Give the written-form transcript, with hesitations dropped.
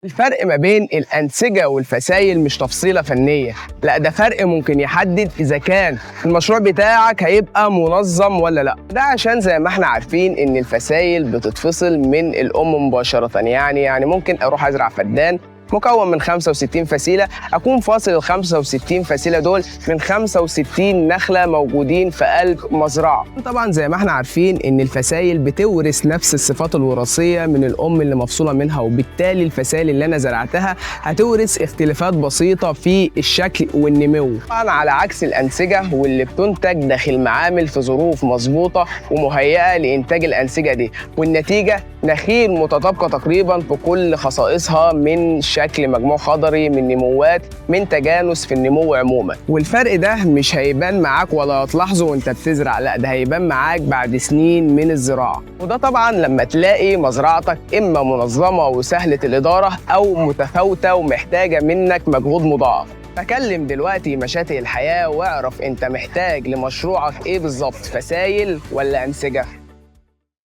الفرق ما بين الأنسجة والفسايل مش تفصيلة فنية، لا ده فرق ممكن يحدد إذا كان المشروع بتاعك هيبقى منظم ولا لا. ده عشان زي ما احنا عارفين إن الفسايل بتتفصل من الأم مباشرة، يعني ممكن أروح أزرع فدان مكون من 65 فسيلة، أكون فاصل ال 65 فسيلة دول من 65 نخلة موجودين في قلب مزرعة. طبعا زي ما احنا عارفين إن الفسايل بتورث نفس الصفات الوراثية من الأم اللي مفصولة منها، وبالتالي الفسائل اللي أنا زرعتها هتورث اختلافات بسيطة في الشكل والنمو، طبعا على عكس الأنسجة واللي بتنتج داخل معامل في ظروف مظبوطة ومهيئة لإنتاج الأنسجة دي، والنتيجة نخيل متطابقة تقريبا في كل خصائصها من شكل مجموع خضري، من نموات، من تجانس في النمو عموما. والفرق ده مش هيبان معاك ولا هتلاحظه وانت بتزرع، لا ده هيبان معاك بعد سنين من الزراعة، وده طبعا لما تلاقي مزرعتك اما منظمة وسهلة الإدارة او متفاوتة ومحتاجة منك مجهود مضاعف. فكلم دلوقتي مشاتئ الحياة واعرف انت محتاج لمشروعك ايه بالظبط، فسايل ولا أنسجة.